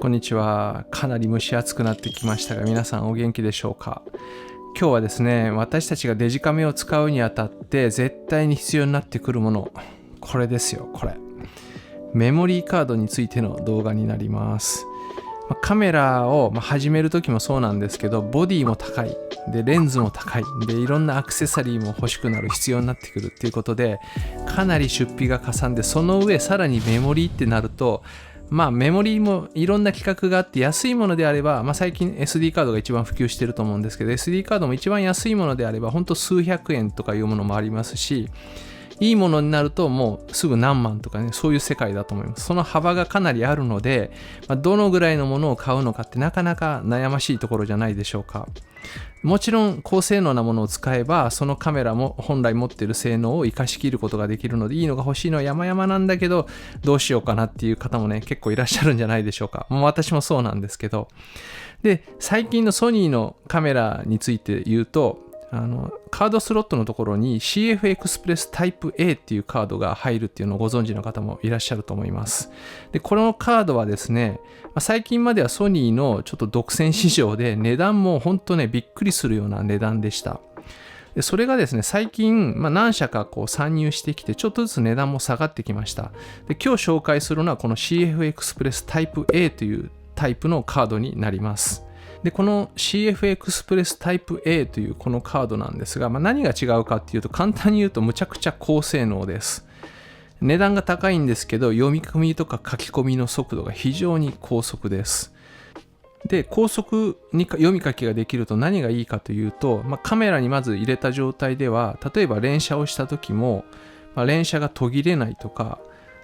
こんにちは。かなり蒸し暑くなってきましたが、皆さんお元気でしょうか。今日はですね、私たちがデジカメを使うにあたって絶対に必要になってくるもの、これですよ、これ。メモリーカードについての動画になります。カメラを始めるときもそうなんですけど、ボディも高い。で、レンズも高い。で、いろんなアクセサリーも欲しくなる必要になってくるっていうことで、かなり出費がかさんで、その上さらにメモリーってなると、メモリーもいろんな規格があって、安いものであれば、最近 SD カードが一番普及してると思うんですけど、SD カードも一番安いものであれば、ほんと数百円とかいうものもありますし、いいものになるともうすぐ何万とかね、そういう世界だと思います。その幅がかなりあるので、どのぐらいのものを買うのかってなかなか悩ましいところじゃないでしょうか。もちろん高性能なものを使えば、そのカメラも本来持っている性能を生かしきることができるので、いいのが欲しいのは山々なんだけど、どうしようかなっていう方もね、結構いらっしゃるんじゃないでしょうか。もう私もそうなんですけど。で、最近のソニーのカメラについて言うと、カードスロットのところに CF エクスプレスタイプ A っていうカードが入るっていうのをご存知の方もいらっしゃると思います。で、このカードはですね、最近まではソニーのちょっと独占市場で値段も本当ね、びっくりするような値段でした。で、それがですね、最近、何社か参入してきて、ちょっとずつ値段も下がってきました。で、今日紹介するのはこの CF エクスプレスタイプ A というタイプのカードになります。で、この CF エクスプレスタイプ A というこのカードなんですが、何が違うかっていうと、簡単に言うとむちゃくちゃ高性能です。値段が高いんですけど、読み込みとか書き込みの速度が非常に高速です。で、高速に読み書きができると何がいいかというと、カメラにまず入れた状態では、例えば連写をした時も、連写が途切れないとか、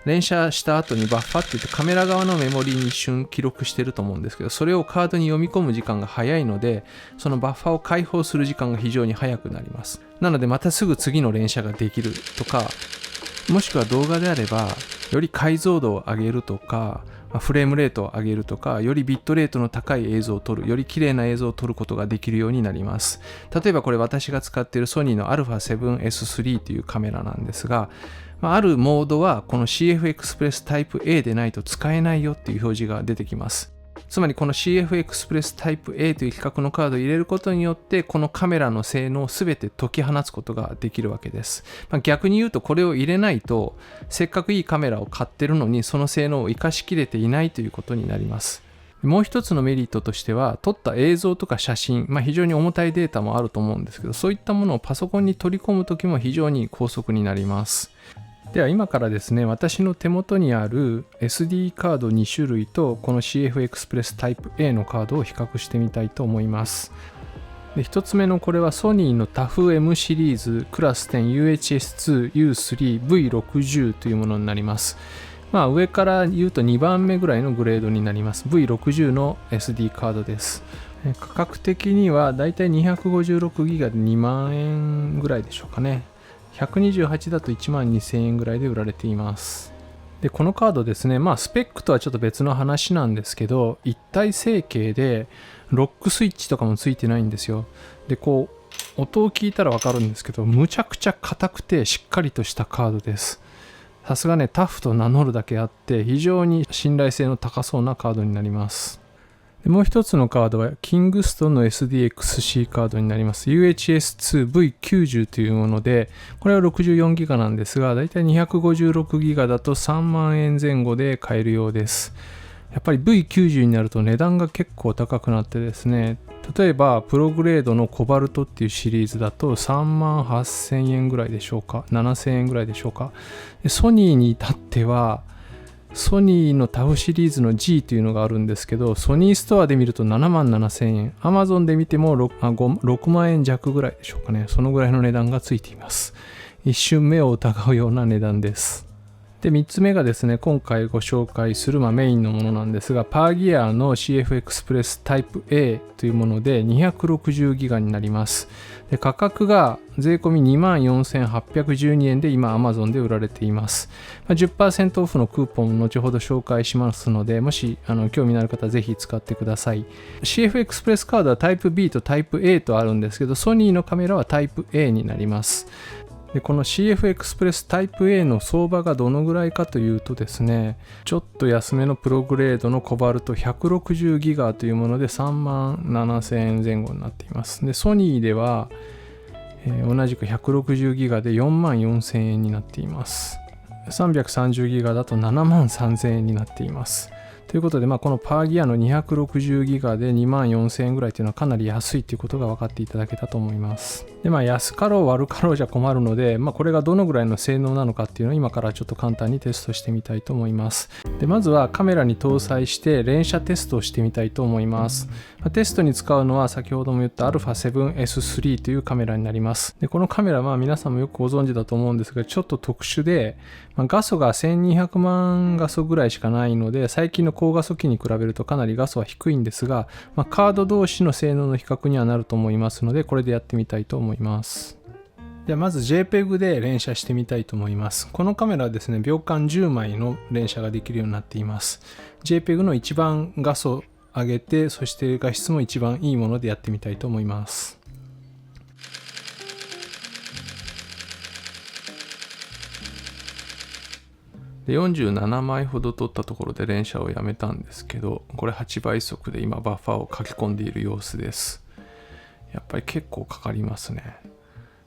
連写した後にバッファって言ってカメラ側のメモリに一瞬記録してると思うんですけど、それをカードに読み込む時間が早いので、そのバッファを解放する時間が非常に早くなります。なのでまたすぐ次の連写ができるとか、もしくは動画であればより解像度を上げるとか、フレームレートを上げるとか、よりビットレートの高い映像を撮る、より綺麗な映像を撮ることができるようになります。例えばこれ私が使っているソニーの α7S3 というカメラなんですが、あるモードはこの CF エクスプレスタイプ A でないと使えないよっていう表示が出てきます。つまりこの CF エクスプレスタイプ A という規格のカードを入れることによって、このカメラの性能を全て解き放つことができるわけです。逆に言うとこれを入れないと、せっかくいいカメラを買ってるのにその性能を生かしきれていないということになります。もう一つのメリットとしては、撮った映像とか写真、非常に重たいデータもあると思うんですけど、そういったものをパソコンに取り込むときも非常に高速になります。では今からですね、私の手元にある SD カード2種類とこの CF エクスプレスタイプ A のカードを比較してみたいと思います。で、1つ目のこれはソニーの TAF-M シリーズクラス 10UHS2U3V60 というものになります。上から言うと2番目ぐらいのグレードになります。V60 の SD カードです。価格的にはだいたい 256GB で2万円ぐらいでしょうかね。128だと1万2000円ぐらいで売られています。で、このカードですね、スペックとはちょっと別の話なんですけど、一体成形でロックスイッチとかもついてないんですよ。で、音を聞いたらわかるんですけど、むちゃくちゃ硬くてしっかりとしたカードです。さすがね、タフと名乗るだけあって非常に信頼性の高そうなカードになります。で、もう一つのカードはキングストンの SDXC カードになります。UHS2V90 というもので、これは 64GB なんですが、だいたい 256GB だと3万円前後で買えるようです。やっぱり V90 になると値段が結構高くなってですね、例えばプログレードのコバルトっていうシリーズだと3万8000円ぐらいでしょうか、7000円ぐらいでしょうか。で、ソニーに至ってはソニーのタフシリーズの G というのがあるんですけど、ソニーストアで見ると7万7000円、Amazon で見ても 6万円弱ぐらいでしょうかね。そのぐらいの値段がついています。一瞬目を疑うような値段です。で、3つ目がですね、今回ご紹介するメインのものなんですが、パーギアの CF エクスプレスタイプ A というもので 260GB になります。で、価格が税込み 24,812 円で今 Amazon で売られています。10% オフのクーポンを後ほど紹介しますので、もし興味のある方はぜひ使ってください。CF エクスプレスカードはタイプ B とタイプ A とあるんですけど、ソニーのカメラはタイプ A になります。でこの CF エクスプレスタイプ A の相場がどのぐらいかというとですね、ちょっと安めのプログレードのコバルト160ギガというもので3万7000円前後になっています。でソニーでは、同じく160ギガで4万4000円になっています。330ギガだと7万3000円になっています。ということで、このパーギアの260ギガで2万4000円ぐらいというのはかなり安いということが分かっていただけたと思います。で、安かろう悪かろうじゃ困るので、これがどのぐらいの性能なのかっていうのを今からちょっと簡単にテストしてみたいと思います。で、まずはカメラに搭載して連写テストをしてみたいと思います。テストに使うのは先ほども言った α7S3 というカメラになります。で、このカメラは皆さんもよくご存知だと思うんですが、ちょっと特殊で、画素が1200万画素ぐらいしかないので、最近の高画素機に比べるとかなり画素は低いんですが、カード同士の性能の比較にはなると思いますので、これでやってみたいと思います。ではまず JPEG で連写してみたいと思います。このカメラはですね、秒間10枚の連写ができるようになっています。JPEG の一番画素上げて、そして画質も一番いいものでやってみたいと思います。で47枚ほど撮ったところで連写をやめたんですけど、これ8倍速で今バッファーを書き込んでいる様子です。やっぱり結構かかりますね。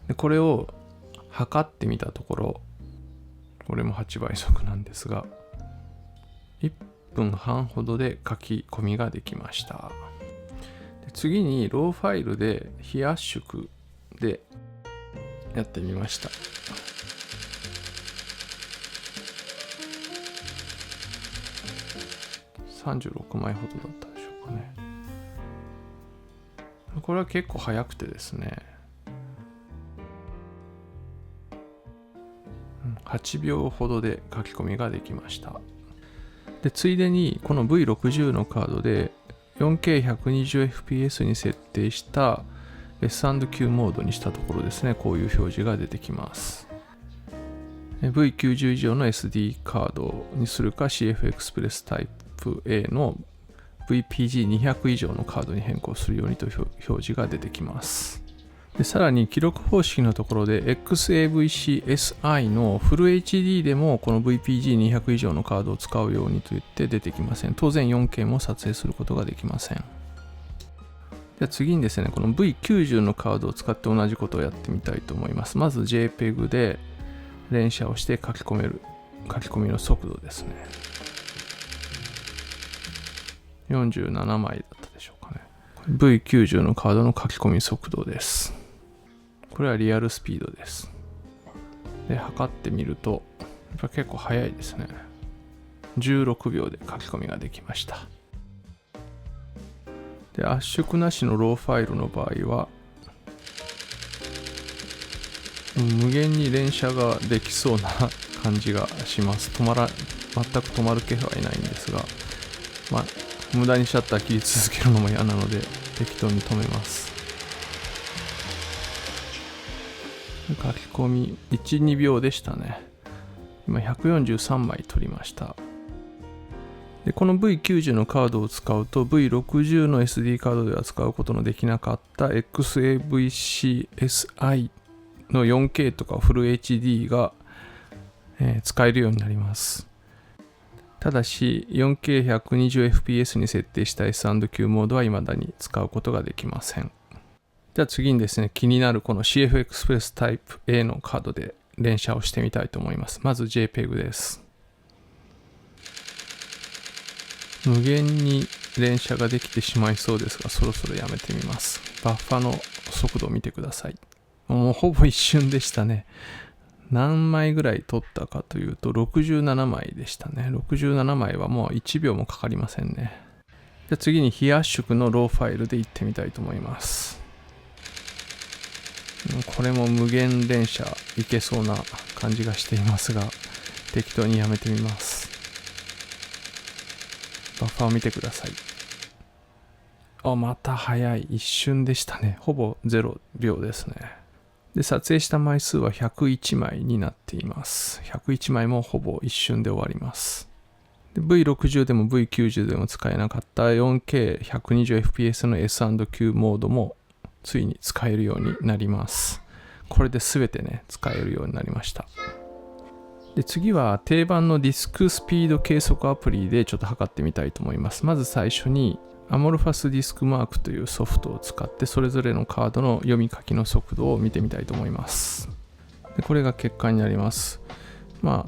でこれを測ってみたところ、これも8倍速なんですが、1分半ほどで書き込みができました。で次にローファイルで非圧縮でやってみました。36枚ほどだったでしょうかね。これは結構早くてですね、8秒ほどで書き込みができました。でついでにこの V60 のカードで 4K120fps に設定した S&Q モードにしたところですね、こういう表示が出てきます。V90 以上の SD カードにするか CF エクスプレスタイプA の VPG200 以上のカードに変更するようにと表示が出てきます。でさらに記録方式のところで XAVC-SI のフル HD でもこの VPG200 以上のカードを使うようにと言って出てきません。当然 4K も撮影することができません。では次にですね、この V90 のカードを使って同じことをやってみたいと思います。まず JPEG で連写をして書き込みの速度ですね。47枚だったでしょうかね。V90 のカードの書き込み速度です。これはリアルスピードです。で、測ってみると、やっぱ結構速いですね。16秒で書き込みができました。で、圧縮なしのローファイルの場合は、無限に連写ができそうな感じがします。全く止まる気配ないんですが、無駄にシャッター切り続けるのも嫌なので適当に止めます。書き込み 1,2 秒でしたね。今143枚取りました。でこの V90 のカードを使うと V60 の SD カードでは使うことのできなかった XAVC-SI の 4K とかフル HD が、使えるようになります。ただし 4K120fps に設定した S&Q モードは未だに使うことができません。では次にですね、気になるこの CF エクスプレスタイプ A のカードで連写をしてみたいと思います。まず JPEG です。無限に連写ができてしまいそうですが、そろそろやめてみます。バッファの速度を見てください。もうほぼ一瞬でしたね。何枚ぐらい撮ったかというと67枚でしたね。67枚はもう1秒もかかりませんね。じゃあ次に非圧縮のローファイルでいってみたいと思います。これも無限連写いけそうな感じがしていますが、適当にやめてみます。バッファーを見てください。また早い。一瞬でしたね。ほぼ0秒ですね。で、撮影した枚数は101枚になっています。101枚もほぼ一瞬で終わります。で V60 でも V90 でも使えなかった 4K120fps の S&Q モードもついに使えるようになります。これで全てね、使えるようになりました。で、次は定番のディスクスピード計測アプリでちょっと測ってみたいと思います。まず最初にアモルファスディスクマークというソフトを使ってそれぞれのカードの読み書きの速度を見てみたいと思います。で、これが結果になります。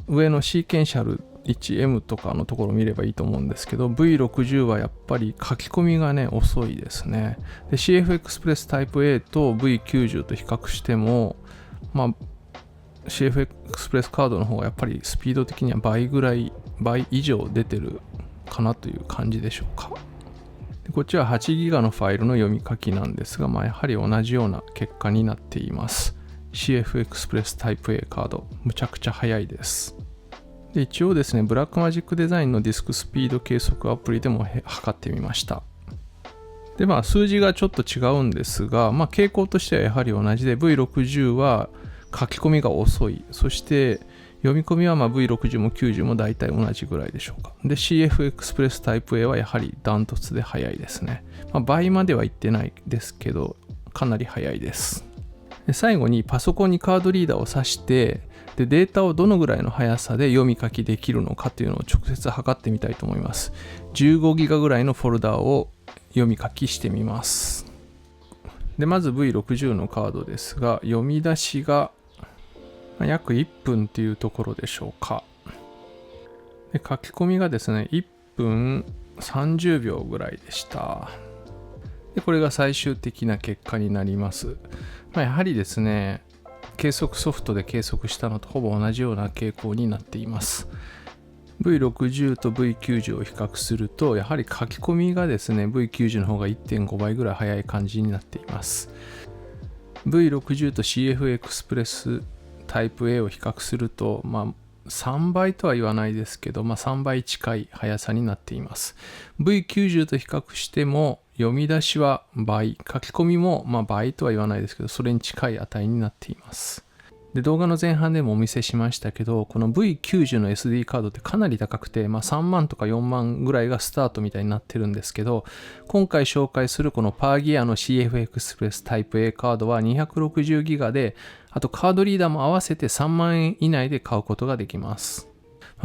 上のシーケンシャル 1M とかのところを見ればいいと思うんですけど、 V60 はやっぱり書き込みがね遅いですね。で CF エクスプレスタイプ A と V90 と比較しても、CF エクスプレスカードの方がやっぱりスピード的には倍以上出てるかなという感じでしょうか。でこっちは8ギガのファイルの読み書きなんですが、やはり同じような結果になっています。CF エクスプレスタイプ A カード、むちゃくちゃ速いです。で一応ですね、ブラックマジックデザインのディスクスピード計測アプリでも測ってみました。で数字がちょっと違うんですが、傾向としてはやはり同じで V60 は書き込みが遅い。そして読み込みはV60 も90も大体同じぐらいでしょうか。で CF エクスプレスタイプ A はやはりダントツで速いですね。倍まではいってないですけど、かなり速いです。で最後にパソコンにカードリーダーを挿してでデータをどのぐらいの速さで読み書きできるのかというのを直接測ってみたいと思います。15ギガぐらいのフォルダを読み書きしてみます。でまず V60 のカードですが、読み出しが約1分っていうところでしょうか。で書き込みがですね1分30秒ぐらいでした。でこれが最終的な結果になります。やはりですね、計測ソフトで計測したのとほぼ同じような傾向になっています。V60 と V90 を比較すると、やはり書き込みがですね V90 の方が 1.5 倍ぐらい速い感じになっています。V60 と CF エクスプレスタイプ A を比較すると、3倍とは言わないですけど、3倍近い速さになっています。V90 と比較しても読み出しは倍、書き込みも倍とは言わないですけど、それに近い値になっています。で動画の前半でもお見せしましたけど、この V90 の SD カードってかなり高くて、3万とか4万ぐらいがスタートみたいになってるんですけど、今回紹介するこのパーギアの CF エクスプレスタイプ A カードは260ギガで、あとカードリーダーも合わせて3万円以内で買うことができます。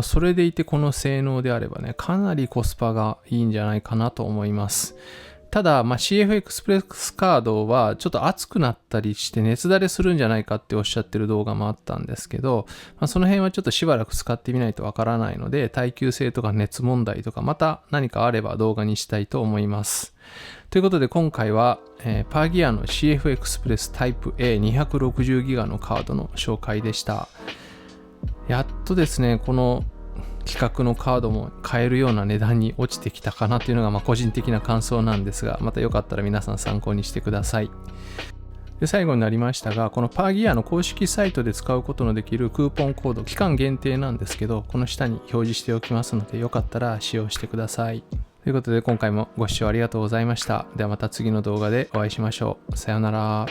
それでいてこの性能であればね、かなりコスパがいいんじゃないかなと思います。ただ、CF エクスプレスカードはちょっと熱くなったりして熱垂れするんじゃないかっておっしゃってる動画もあったんですけど、その辺はちょっとしばらく使ってみないとわからないので、耐久性とか熱問題とかまた何かあれば動画にしたいと思います。ということで今回は、パーギアの CF エクスプレスタイプ A260 ギガのカードの紹介でした。やっとですね、この企画のカードも買えるような値段に落ちてきたかなというのが個人的な感想なんですが、またよかったら皆さん参考にしてください。で最後になりましたが、このパーギアの公式サイトで使うことのできるクーポンコード、期間限定なんですけど、この下に表示しておきますので、よかったら使用してください。ということで今回もご視聴ありがとうございました。ではまた次の動画でお会いしましょう。さようなら。